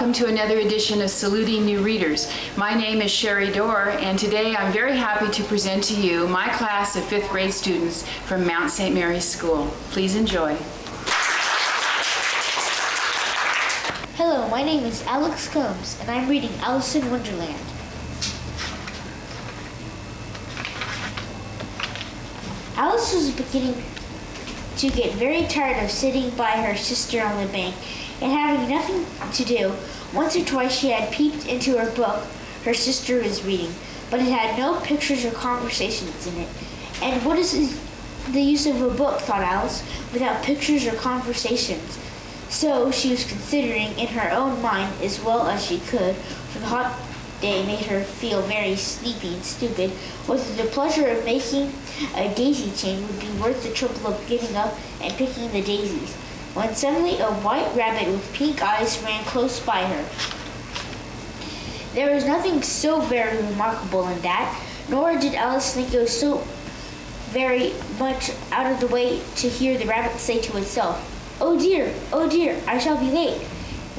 welcome to another edition of Saluting New Readers. My name is Sheri Doerr, and today I'm very happy to present to you my class of 5th grade students from Mount St. Mary's School. Please enjoy. Hello, my name is Alex Combs, and I'm reading Alice in Wonderland. Alice was beginning to get very tired of sitting by her sister on the bank and having nothing to do. Once or twice she had peeped into her book her sister was reading, but it had no pictures or conversations in it. And what is the use of a book, thought Alice, without pictures or conversations? So she was considering in her own mind as well as she could, for the hot day made her feel very sleepy and stupid, whether the pleasure of making a daisy chain would be worth the trouble of getting up and picking the daisies, when suddenly a white rabbit with pink eyes ran close by her. There was nothing so very remarkable in that, nor did Alice think it was so very much out of the way to hear the rabbit say to itself, oh dear, I shall be late."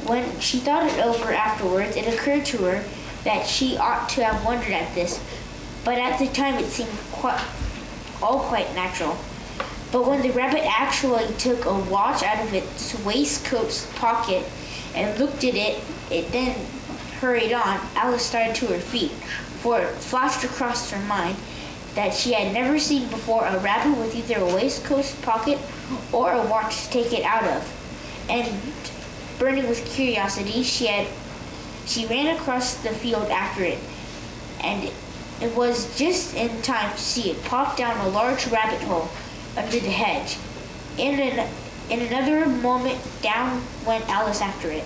When she thought it over afterwards, it occurred to her that she ought to have wondered at this, but at the time it seemed quite natural. But when the rabbit actually took a watch out of its waistcoat pocket and looked at it, it then hurried on. Alice started to her feet, for it flashed across her mind that she had never seen before a rabbit with either a waistcoat pocket or a watch to take it out of. And burning with curiosity, she ran across the field after it, and it was just in time to see it pop down a large rabbit hole under the hedge. In another moment, down went Alice after it,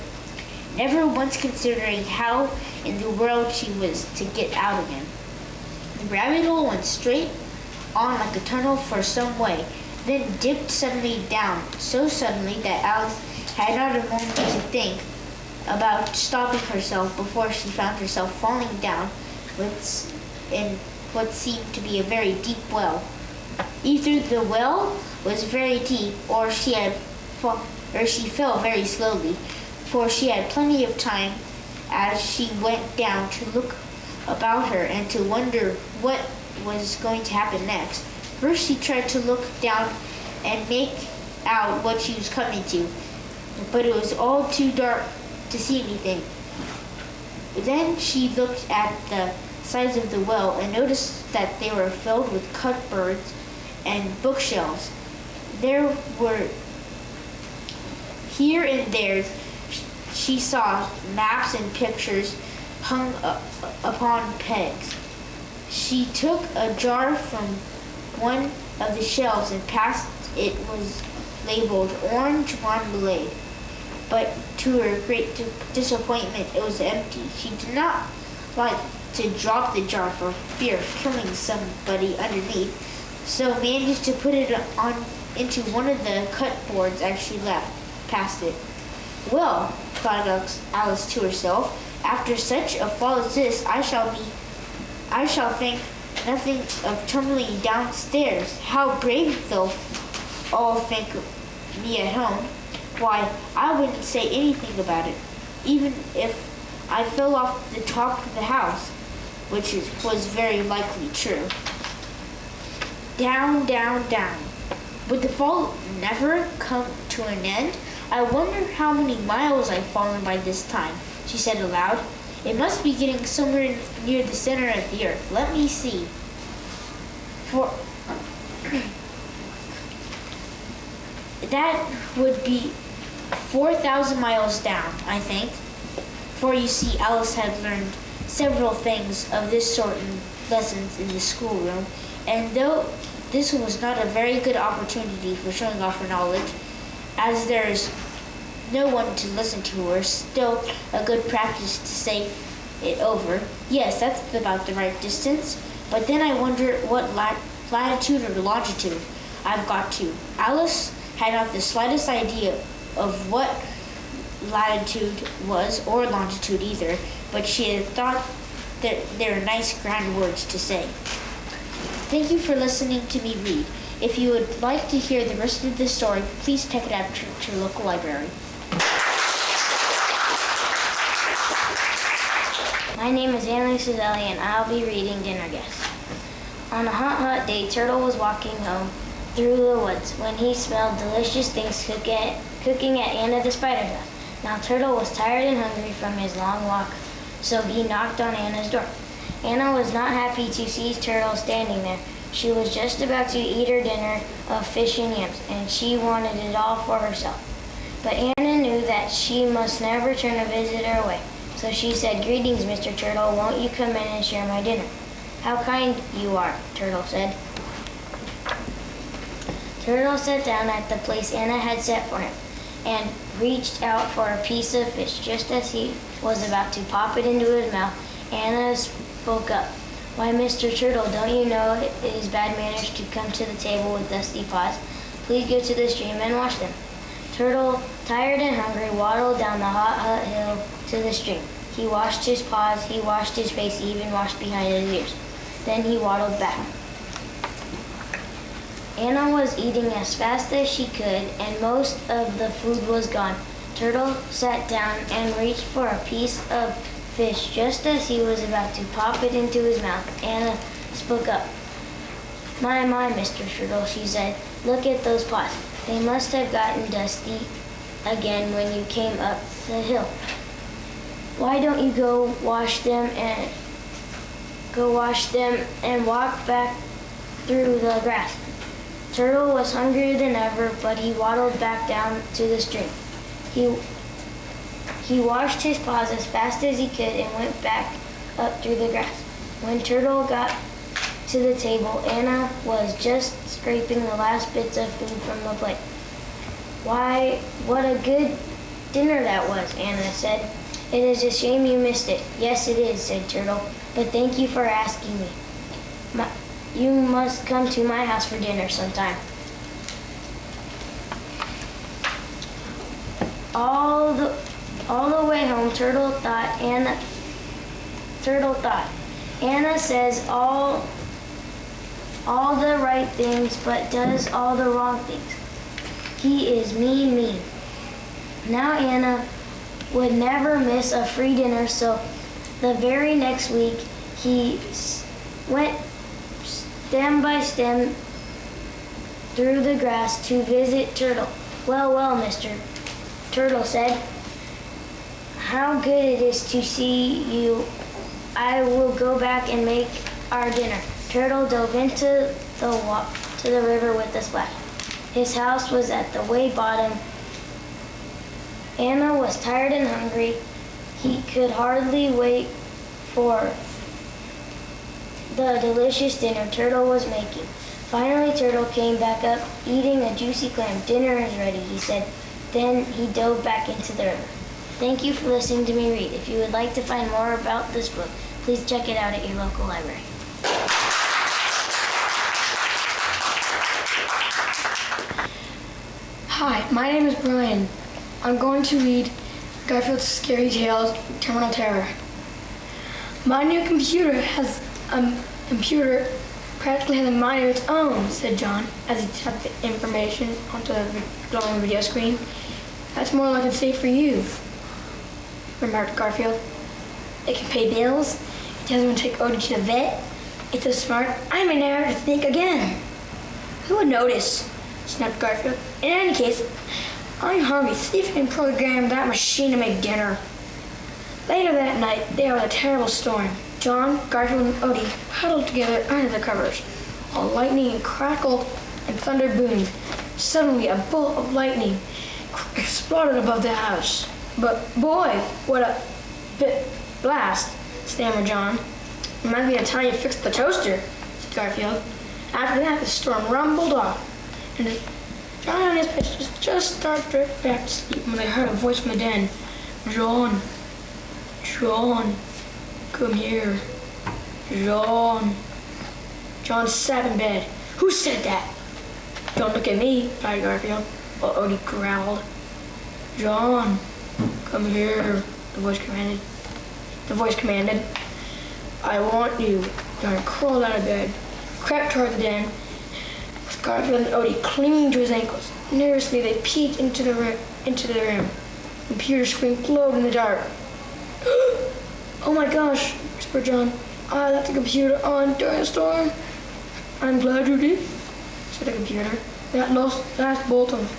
never once considering how in the world she was to get out again. The rabbit hole went straight on like a tunnel for some way, then dipped suddenly down, so suddenly that Alice had not a moment to think about stopping herself before she found herself falling down in what seemed to be a very deep well. Either the well was very deep, or she fell very slowly, for she had plenty of time as she went down to look about her and to wonder what was going to happen next. First she tried to look down and make out what she was coming to, but it was all too dark to see anything. Then she looked at the sides of the well and noticed that they were filled with cupboards and bookshelves. There were here and there she saw maps and pictures hung upon pegs. She took a jar from one of the shelves and passed it was labeled Orange Marmalade, but to her great disappointment it was empty. She did not like to drop the jar for fear of killing somebody underneath, so managed to put it on into one of the cupboards as she left past it. Well, thought Alice to herself, after such a fall as this, I shall think nothing of tumbling downstairs. How brave they'll all think me at home. Why, I wouldn't say anything about it, even if I fell off the top of the house, which was very likely true. Down, down, down. Would the fall never come to an end? I wonder how many miles I've fallen by this time, she said aloud. It must be getting somewhere near the center of the earth. Let me see. That would be 4,000 miles down, I think. For you see, Alice had learned several things of this sort in lessons in the schoolroom, and though this was not a very good opportunity for showing off her knowledge, as there is no one to listen to her, still a good practice to say it over. Yes, that's about the right distance, but then I wonder what latitude or longitude I've got to. Alice had not the slightest idea of what latitude was, or longitude either, but she had thought that they were nice grand words to say. Thank you for listening to me read. If you would like to hear the rest of this story, please check it out to your local library. My name is Annie Suzelli, and I'll be reading Dinner Guests. On a hot day, Turtle was walking home through the woods when he smelled delicious things cooking at Anna the spider's house. Now Turtle was tired and hungry from his long walk, so he knocked on Anna's door. Anna was not happy to see Turtle standing there. She was just about to eat her dinner of fish and yams, and she wanted it all for herself. But Anna knew that she must never turn a visitor away. So she said, "Greetings, Mr. Turtle. Won't you come in and share my dinner?" "How kind you are," Turtle said. Turtle sat down at the place Anna had set for him and reached out for a piece of fish. Just as he was about to pop it into his mouth, Anna spoke up. "Why, Mr. Turtle, don't you know it is bad manners to come to the table with dusty paws? Please go to the stream and wash them." Turtle, tired and hungry, waddled down the hot hill to the stream. He washed his paws, he washed his face, he even washed behind his ears. Then he waddled back. Anna was eating as fast as she could, and most of the food was gone. Turtle sat down and reached for a piece of fish. Just as he was about to pop it into his mouth, Anna spoke up. My, Mr. Turtle," she said. "Look at those paws. They must have gotten dusty again when you came up the hill. Why don't you go wash them and walk back through the grass?" Turtle was hungrier than ever, but he waddled back down to the stream. He washed his paws as fast as he could and went back up through the grass. When Turtle got to the table, Anna was just scraping the last bits of food from the plate. "Why, what a good dinner that was," Anna said. "It is a shame you missed it." "Yes, it is," said Turtle, "but thank you for asking me. You must come to my house for dinner sometime." All the way home, Turtle thought, Anna says all the right things, but does all the wrong things. He is mean. Now Anna would never miss a free dinner, so the very next week he went stem by stem through the grass to visit Turtle. Well, Mr. Turtle said, "How good it is to see you. I will go back and make our dinner." Turtle dove into the river with a splash. His house was at the way bottom. Anna was tired and hungry. He could hardly wait for the delicious dinner Turtle was making. Finally, Turtle came back up, eating a juicy clam. "Dinner is ready," he said. Then he dove back into the river. Thank you for listening to me read. If you would like to find more about this book, please check it out at your local library. Hi, my name is Brian. I'm going to read Garfield's Scary Tales, Terminal Terror. "My new computer has practically has a mind of its own," said John as he typed the information onto the glowing video screen. "That's more like it's safe for you," remarked Garfield. "It can pay bills. It doesn't even take Odie to the vet. It's so smart, I may never have to think again." "Who would notice?" snapped Garfield. "In any case, I'm hungry. See if you can program that machine to make dinner." Later that night, there was a terrible storm. John, Garfield, and Odie huddled together under the covers, while lightning crackled and thunder boomed. Suddenly, a bolt of lightning exploded above the house. "But boy, what a bit blast," stammered John. "Reminds me of the time you fixed the toaster," said Garfield. After that, the storm rumbled off, and John and his pets just started to drift back to sleep when they heard a voice from the den. John, come here. John." John sat in bed. "Who said that?" "Don't look at me," cried Garfield, while Odie growled. "John, come here," the voice commanded. "I want you." John crawled out of bed, crept toward the den, with Garfield and Odie clinging to his ankles. Nervously, they peeked into the room. The computer screen glowed in the dark. Oh my gosh, whispered John. I left the computer on during the storm. I'm glad you did, said the computer. That last bolt of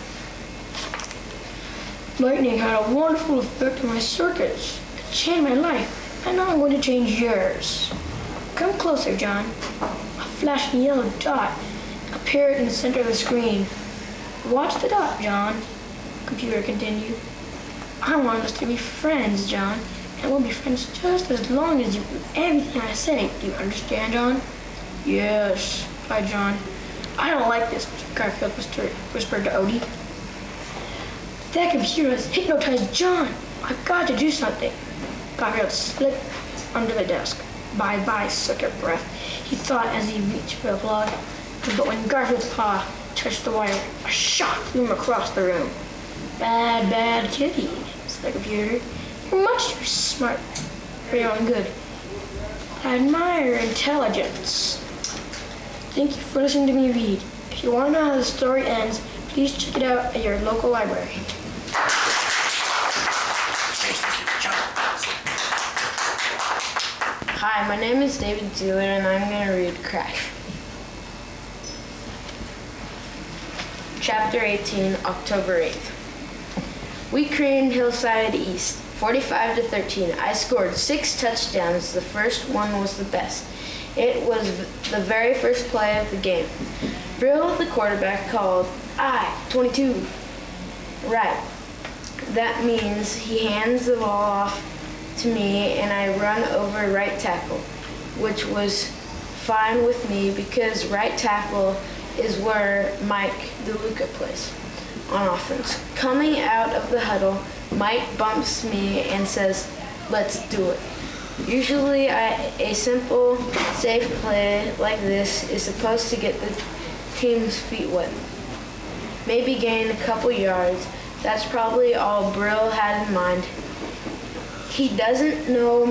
lightning had a wonderful effect on my circuits. It changed my life, and now I'm going to change yours. Come closer, John. A flashing yellow dot appeared in the center of the screen. Watch the dot, John, the computer continued. I want us to be friends, John, and we'll be friends just as long as you do everything I say. Do you understand, John? Yes, replied John. I don't like this, Garfield whispered to Odie. That computer has hypnotized John. I've got to do something. Garfield slipped under the desk. Bye-bye, circuit breath, he thought as he reached for the plug. But when Garfield's paw touched the wire, a shock flew him across the room. Bad kitty, said the computer. You're much too smart for your own good. I admire your intelligence. Thank you for listening to me read. If you want to know how the story ends, please check it out at your local library. Hi, my name is David Doerr, and I'm going to read Crash. Chapter 18, October 8th. We creamed Hillside East, 45-13. I scored 6 touchdowns. The first one was the best. It was the very first play of the game. Brill, the quarterback, called, I, 22. Right. That means he hands the ball off to me and I run over right tackle, which was fine with me because right tackle is where Mike DeLuca plays on offense. Coming out of the huddle, Mike bumps me and says, let's do it. Usually a simple, safe play like this is supposed to get the team's feet wet. Maybe gain a couple yards. That's probably all Brill had in mind. He doesn't know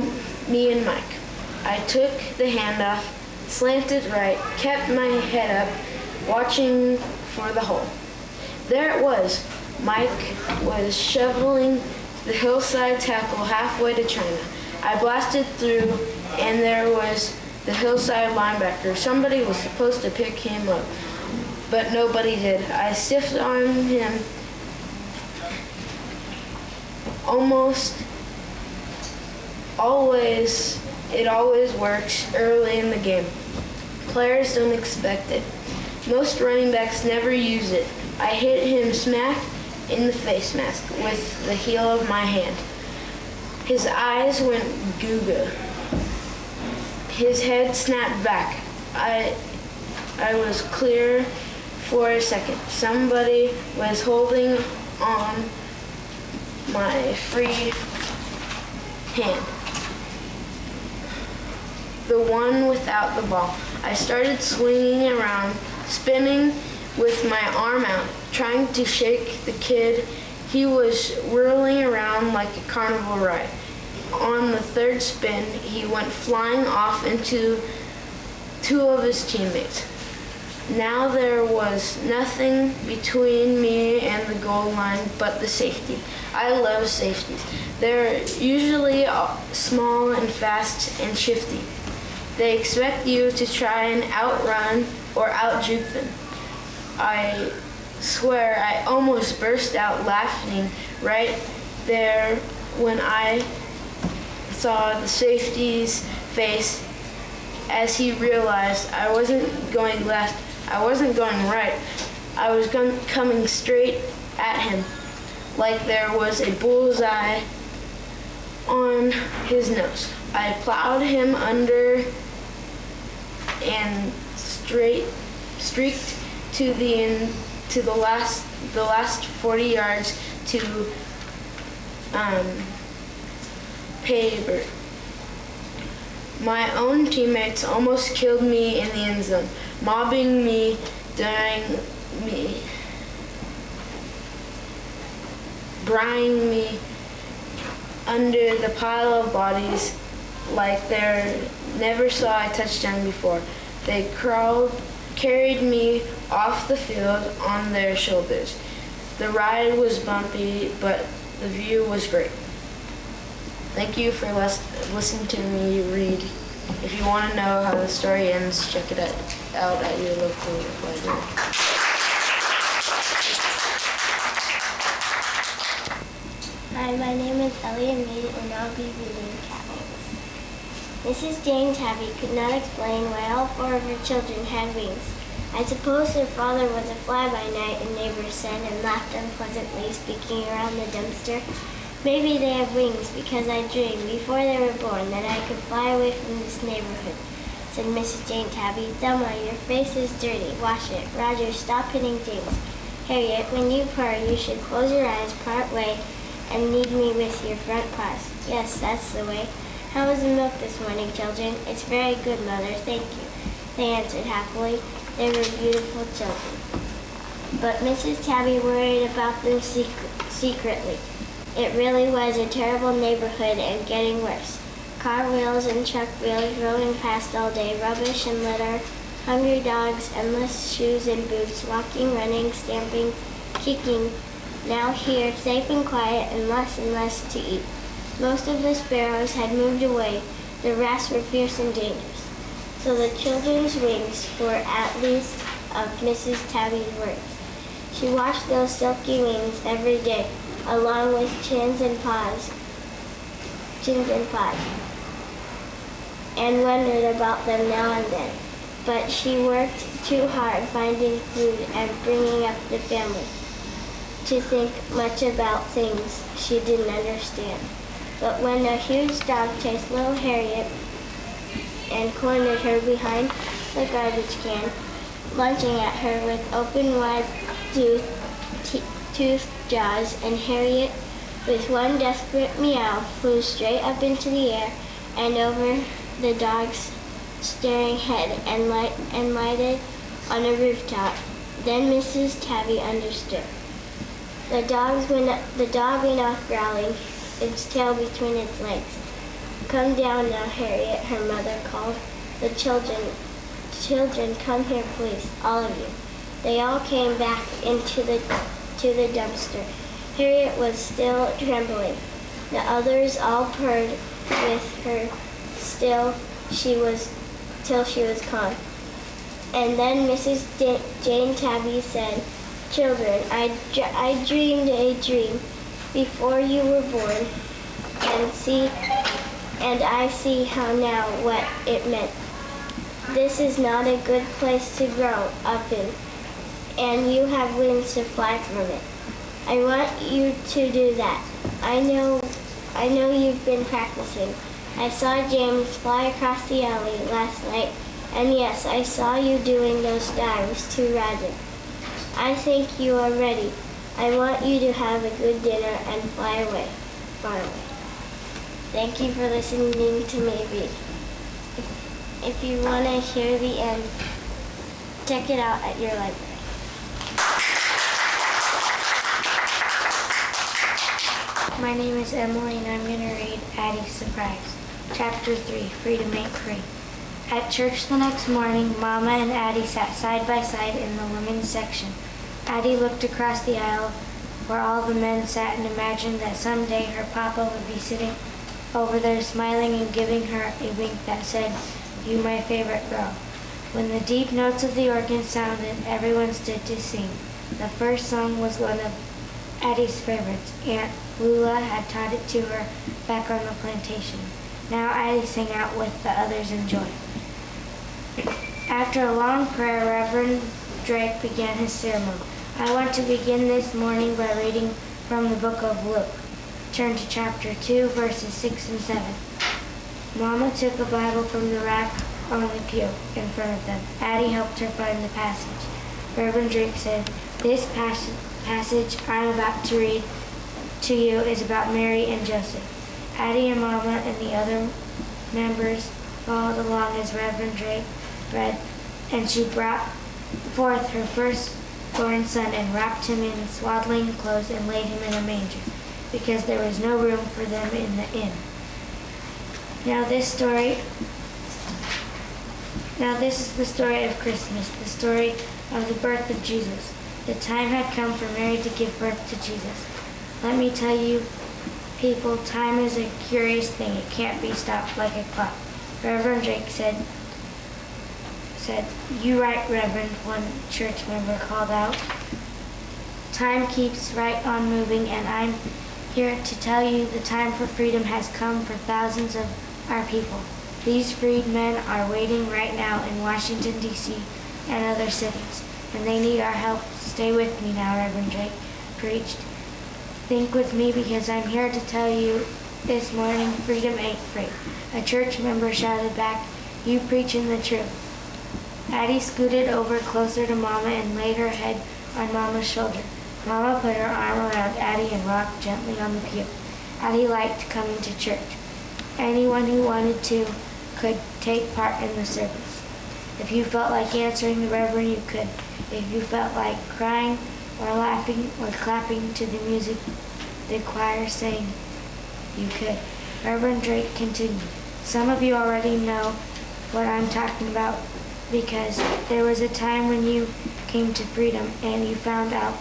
me and Mike. I took the handoff, slanted right, kept my head up, watching for the hole. There it was. Mike was shoveling the hillside tackle halfway to China. I blasted through, and there was the hillside linebacker. Somebody was supposed to pick him up, but nobody did. I stiff-armed him. It always works early in the game. Players don't expect it. Most running backs never use it. I hit him smack in the face mask with the heel of my hand. His eyes went goo-goo. His head snapped back. I was clear for a second. Somebody was holding on my free hand. The one without the ball. I started swinging around, spinning with my arm out, trying to shake the kid. He was whirling around like a carnival ride. On the third spin, he went flying off into 2 of his teammates. Now there was nothing between me and the goal line but the safety. I love safeties. They're usually small and fast and shifty. They expect you to try and outrun or outjuke them. I swear I almost burst out laughing right there when I saw the safety's face as he realized I wasn't going left, I wasn't going right. I was coming straight at him like there was a bullseye on his nose. I plowed him under and streaked to the last 40 yards to paper. My own teammates almost killed me in the end zone, mobbing me, brying me under the pile of bodies like they never saw a touchdown before. They carried me off the field on their shoulders. The ride was bumpy, but the view was great. Thank you for listening to me read. If you want to know how the story ends, check it out at your local library. Hi, my name is Ellie and I'll be reading Tabby. Mrs. Jane Tabby could not explain why all 4 of her children had wings. I suppose their father was a fly-by-night, a neighbor said, and laughed unpleasantly, speaking around the dumpster. Maybe they have wings because I dreamed before they were born that I could fly away from this neighborhood, said Mrs. Jane Tabby. Thelma, your face is dirty. Wash it. Roger, stop hitting things. Harriet, when you purr, you should close your eyes part way and knead me with your front paws. Yes, that's the way. How was the milk this morning, children? It's very good, Mother, thank you, they answered happily. They were beautiful children. But Mrs. Tabby worried about them secretly. It really was a terrible neighborhood and getting worse. Car wheels and truck wheels rolling past all day, rubbish and litter, hungry dogs, endless shoes and boots, walking, running, stamping, kicking. Now here, safe and quiet, and less to eat. Most of the sparrows had moved away. The rats were fierce and dangerous. So the children's wings were at least of Mrs. Tabby's words. She washed those silky wings every day, along with chins and paws, and wondered about them now and then. But she worked too hard finding food and bringing up the family to think much about things she didn't understand. But when a huge dog chased little Harriet and cornered her behind the garbage can, lunging at her with open, wide-toothed jaws, and Harriet, with one desperate meow, flew straight up into the air and over the dog's staring head and lighted on a rooftop. Then Mrs. Tabby understood. The dog went off growling, its tail between its legs. Come down now, Harriet, her mother called. The children, come here, please, all of you. They all came back to the dumpster. Harriet was still trembling. The others all purred with her till she was calm. And then Mrs. Jane Tabby said, Children, I dreamed a dream before you were born, and I see how now what it meant. This is not a good place to grow up in, and you have wings to fly from it. I want you to do that. I know you've been practicing. I saw James fly across the alley last night, and yes, I saw you doing those dives to Roger. I think you are ready. I want you to have a good dinner and fly away, far away. Thank you for listening to me read. If you want to hear the end, check it out at your library. My name is Emily and I'm going to read Addie's Surprise. Chapter 3, Freedom Ain't Free. At church the next morning, Mama and Addie sat side by side in the women's section. Addie looked across the aisle where all the men sat and imagined that someday her papa would be sitting over there smiling and giving her a wink that said, You my favorite girl. When the deep notes of the organ sounded, everyone stood to sing. The first song was one of Addie's favorites. Aunt Lula had taught it to her back on the plantation. Now Addie sang out with the others in joy. After a long prayer, Reverend Drake began his sermon. I want to begin this morning by reading from the book of Luke. Turn to chapter 2, verses 6 and 7. Mama took a Bible from the rack on the pew in front of them. Addie helped her find the passage. Reverend Drake said, This passage I'm about to read to you is about Mary and Joseph. Addie and Mama and the other members followed along as Reverend Drake read, and she brought forth her firstborn son and wrapped him in swaddling clothes and laid him in a manger, because there was no room for them in the inn. Now this is the story of Christmas, the story of the birth of Jesus. The time had come for Mary to give birth to Jesus. Let me tell you people, time is a curious thing. It can't be stopped like a clock. Reverend Drake said, "You right, Reverend," one church member called out. Time keeps right on moving, and I'm here to tell you the time for freedom has come for thousands of our people. These freed men are waiting right now in Washington, D.C. and other cities, and they need our help. Stay with me now, Reverend Drake preached. Think with me, because I'm here to tell you this morning, freedom ain't free. A church member shouted back, "You preaching the truth." Addie scooted over closer to Mama and laid her head on Mama's shoulder. Mama put her arm around Addie and rocked gently on the pew. Addie liked coming to church. Anyone who wanted to could take part in the service. If you felt like answering the Reverend, you could. If you felt like crying or laughing or clapping to the music the choir sang, you could. Reverend Drake continued. Some of you already know what I'm talking about, because there was a time when you came to freedom and you found out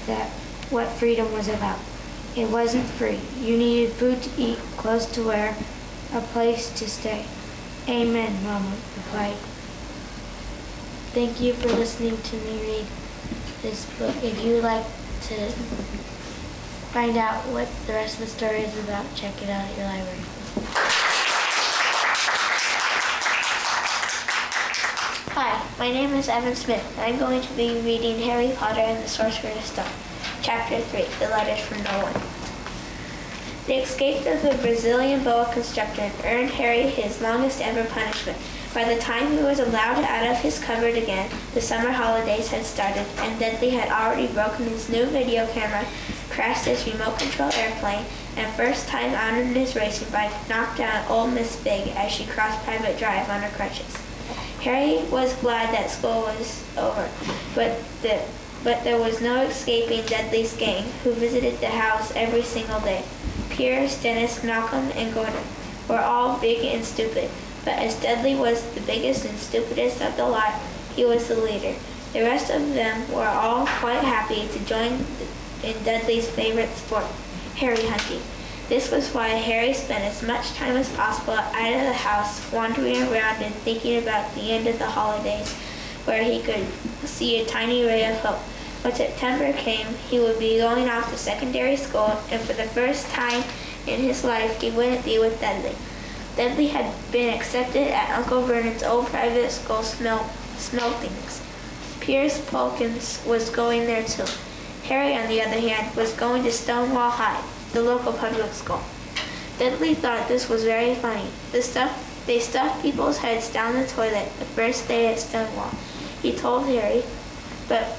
that what freedom was about. It wasn't free. You needed food to eat, clothes to wear, a place to stay. Amen, Mama replied. Thank you for listening to me read this book. If you would like to find out what the rest of the story is about, check it out at your library. Hi, my name is Evan Smith, and I'm going to be reading Harry Potter and the Sorcerer's Stone, Chapter 3, The Letters from No One. The escape of the Brazilian boa constrictor earned Harry his longest ever punishment. By the time he was allowed out of his cupboard again, the summer holidays had started, and Dudley had already broken his new video camera, crashed his remote control airplane, and first time honored his racing bike, knocked down old Miss Big as she crossed Private Drive on her crutches. Harry was glad that school was over, but there was no escaping Dudley's gang, who visited the house every single day. Piers, Dennis, Malcolm, and Gordon were all big and stupid, but as Dudley was the biggest and stupidest of the lot, he was the leader. The rest of them were all quite happy to join in Dudley's favorite sport, Harry hunting. This was why Harry spent as much time as possible out of the house, wandering around and thinking about the end of the holidays, where he could see a tiny ray of hope. When September came, he would be going off to secondary school, and for the first time in his life, he wouldn't be with Dudley. Dudley had been accepted at Uncle Vernon's old private school, Smeltings. Piers Polkins was going there too. Harry, on the other hand, was going to Stonewall High, the local public school. Dudley thought this was very funny. They stuffed people's heads down the toilet the first day at Stonewall. He told Harry, "But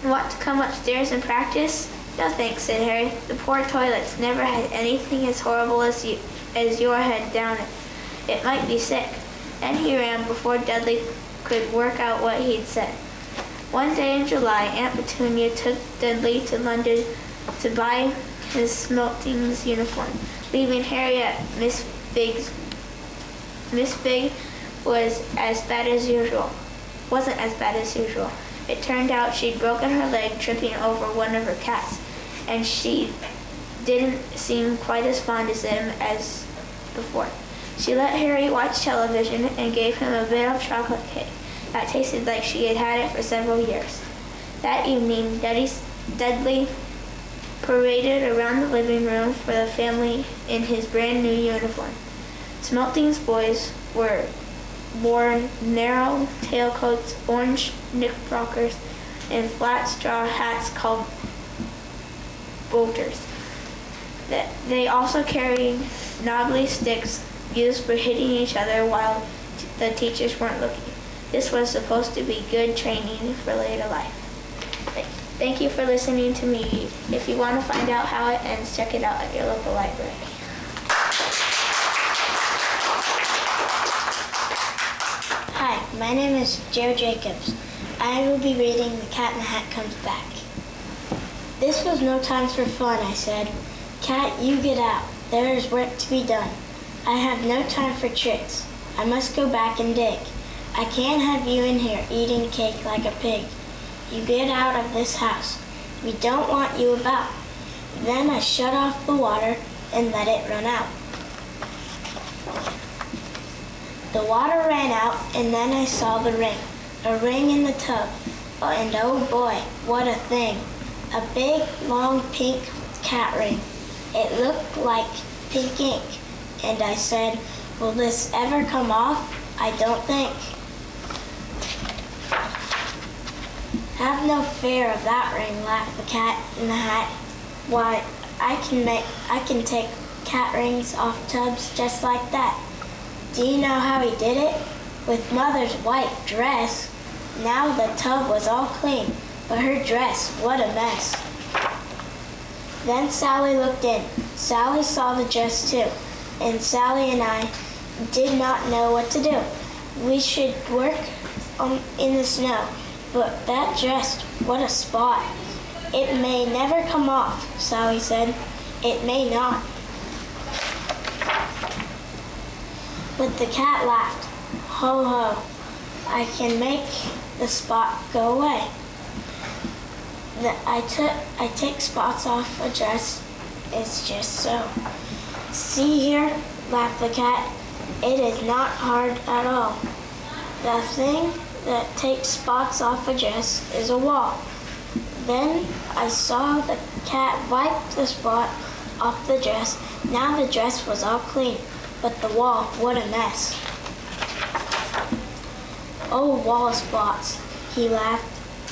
want to come upstairs and practice?" "No thanks," said Harry. "The poor toilets never had anything as horrible as your head down it. It might be sick." And he ran before Dudley could work out what he'd said. One day in July, Aunt Petunia took Dudley to London to buy his Smeltings uniform, leaving Harry at Miss Big's. Miss Big wasn't as bad as usual. It turned out she'd broken her leg tripping over one of her cats, and she didn't seem quite as fond of him as before. She let Harry watch television and gave him a bit of chocolate cake that tasted like she had had it for several years. That evening, Dudley paraded around the living room for the family in his brand new uniform. Smeltings boys wore narrow tailcoats, orange knickerbockers, and flat straw hats called bolters. They also carried knobbly sticks used for hitting each other while the teachers weren't looking. This was supposed to be good training for later life. Thank you for listening to me. If you want to find out how it ends, check it out at your local library. Hi, my name is Joe Jacobs. I will be reading The Cat in the Hat Comes Back. This was no time for fun, I said. Cat, you get out. There is work to be done. I have no time for tricks. I must go back and dig. I can't have you in here eating cake like a pig. You get out of this house. We don't want you about. Then I shut off the water, and let it run out. The water ran out, and then I saw the ring, a ring in the tub. And oh boy, what a thing. A big, long, pink cat ring. It looked like pink ink. And I said, will this ever come off? I don't think. Have no fear of that ring, laughed the cat in the hat. Why, I can take cat rings off tubs just like that. Do you know how he did it? With Mother's white dress. Now the tub was all clean, but her dress, what a mess. Then Sally looked in. Sally saw the dress too, and Sally and I did not know what to do. We should work in the snow, but that dress, what a spot. It may never come off, Sally said. It may not. But the cat laughed. Ho ho, I can make the spot go away. I take spots off a dress. It's just so. See here, laughed the cat. It is not hard at all. The thing that takes spots off a dress is a wall. Then I saw the cat wipe the spot off the dress. Now the dress was all clean, but the wall, what a mess. Oh, wall spots, he laughed.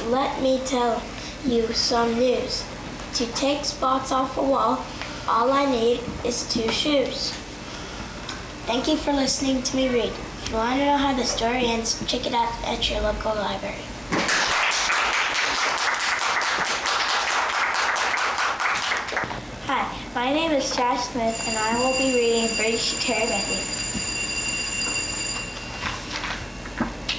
Let me tell you some news. To take spots off a wall, all I need is 2 shoes. Thank you for listening to me read. If you want to know how the story ends, check it out at your local library. Hi, my name is Josh Smith, and I will be reading British Terry Bentley.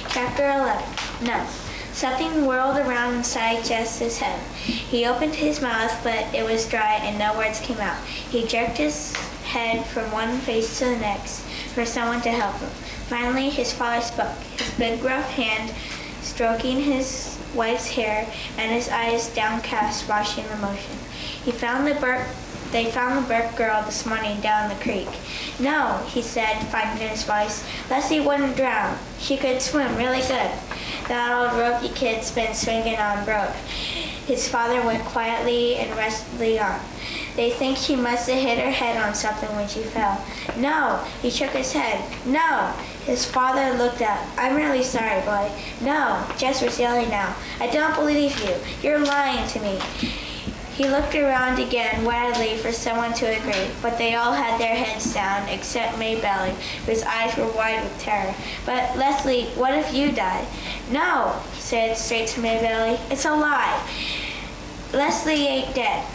Chapter 11. No. Something whirled around inside Jess's head. He opened his mouth, but it was dry and no words came out. He jerked his head from one face to the next for someone to help him. Finally, his father spoke, his big rough hand stroking his wife's hair and his eyes downcast, watching the motion. They found the Burke girl this morning down the creek. No, he said, finding his voice. Leslie wouldn't drown. She could swim really good. That old ropey kid's been swinging on Brooke. His father went quietly and restfully on. They think she must have hit her head on something when she fell. No, he shook his head. No. His father looked up. I'm really sorry, boy. No. Jess was yelling now. I don't believe you. You're lying to me. He looked around again wildly for someone to agree, but they all had their heads down except May Belly, whose eyes were wide with terror. But Leslie, what if you died? No, he said straight to May Belly. It's a lie. Leslie ain't dead.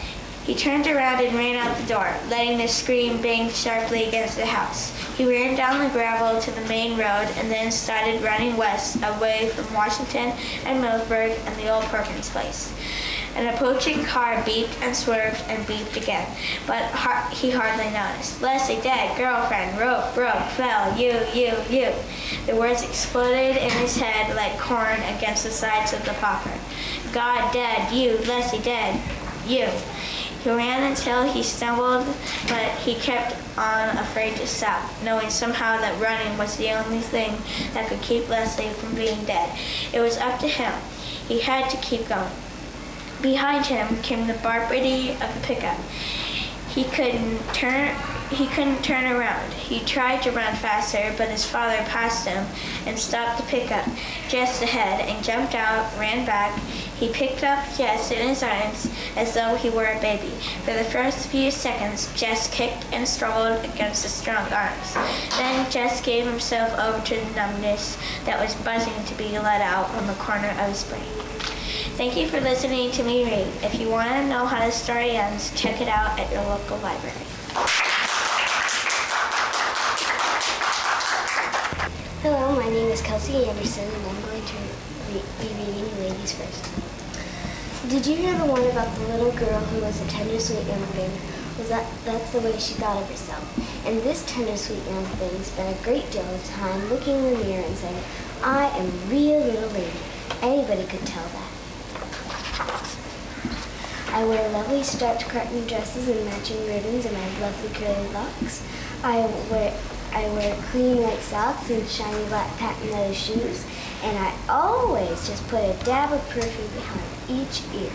He turned around and ran out the door, letting the scream bang sharply against the house. He ran down the gravel to the main road and then started running west, away from Washington and Millsburg and the old Perkins place. An approaching car beeped and swerved and beeped again, but he hardly noticed. Leslie dead, girlfriend, rope, broke, fell, you. The words exploded in his head like corn against the sides of the popper. God dead, you, Leslie dead, you. He ran until he stumbled, but he kept on afraid to stop, knowing somehow that running was the only thing that could keep Leslie from being dead. It was up to him. He had to keep going. Behind him came the barbity of the pickup. He couldn't turn around. He tried to run faster, but his father passed him and stopped the pickup just ahead and jumped out, ran back. He picked up Jess in his arms as though he were a baby. For the first few seconds, Jess kicked and struggled against the strong arms. Then Jess gave himself over to the numbness that was buzzing to be let out from the corner of his brain. Thank you for listening to me read. If you want to know how the story ends, check it out at your local library. Hello, my name is Kelsey Anderson, and I'm going to be reading Ladies First. Did you hear the one about the little girl who was a tender, sweet young thing? That's the way she thought of herself. And this tender, sweet young thing spent a great deal of time looking in the mirror and saying, I am a real little lady. Anybody could tell that. I wear lovely starched cotton dresses and matching ribbons and my lovely curly locks. I wear clean white socks and shiny black patent leather shoes, and I always just put a dab of perfume behind each ear.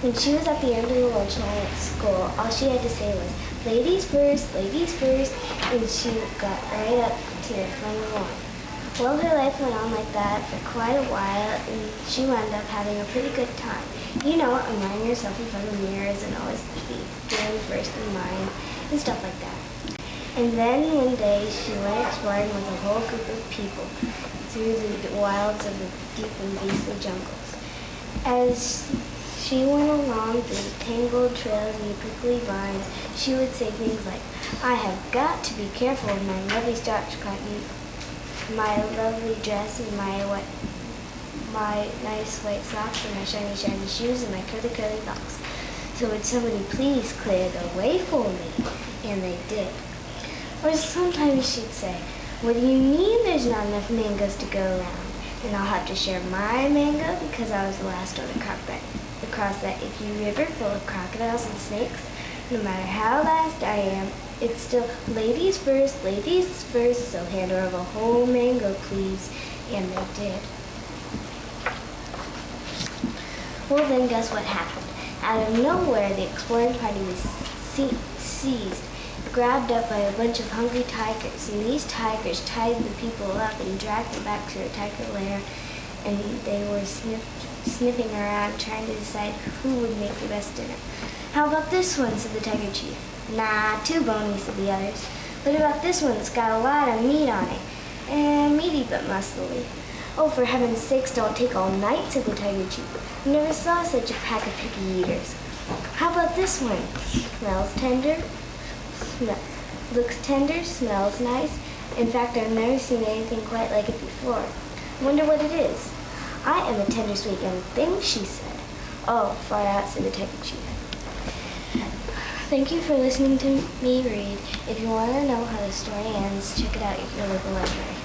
When she was at the end of the lunch line at school, all she had to say was, ladies first, and she got right up to the front of the line. Well, her life went on like that for quite a while, and she wound up having a pretty good time. You know, admiring herself in front of mirrors and always doing first in line and stuff like that. And then one day she went exploring with a whole group of people through the wilds of the deep and beastly jungles. As she went along through the tangled trails and the prickly vines, she would say things like, I have got to be careful of my lovely starched cotton, my lovely dress, and my nice white socks, and my shiny shoes, and my curly locks. So would somebody please clear the way for me? And they did. Or sometimes she'd say, what do you mean there's not enough mangoes to go around? And I'll have to share my mango because I was the last one to cross that icky river full of crocodiles and snakes. No matter how last I am, it's still ladies first, so hand her over a whole mango, please. And they did. Well, then guess what happened? Out of nowhere, the exploring party was seized, grabbed up by a bunch of hungry tigers, and these tigers tied the people up and dragged them back to their tiger lair, and they were sniffing around trying to decide who would make the best dinner. How about this one, said the tiger chief. Nah, too bony, said the others. What about this one that's got a lot of meat on it? Meaty but muscly. Oh, for heaven's sakes, don't take all night, said the tiger chief. I never saw such a pack of picky eaters. How about this one? Smells tender, looks tender, smells nice. In fact, I've never seen anything quite like it before. Wonder what it is. I am a tender, sweet young thing, she said. Oh, far out, said the tiger chief. Thank you for listening to me read. If you want to know how the story ends, check it out at your local library.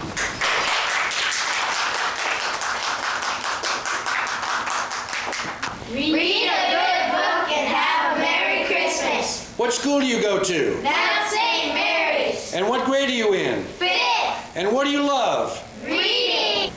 Read a good book and have a Merry Christmas. What school do you go to? Mount St. Mary's. And what grade are you in? 5th. And what do you love? Reading.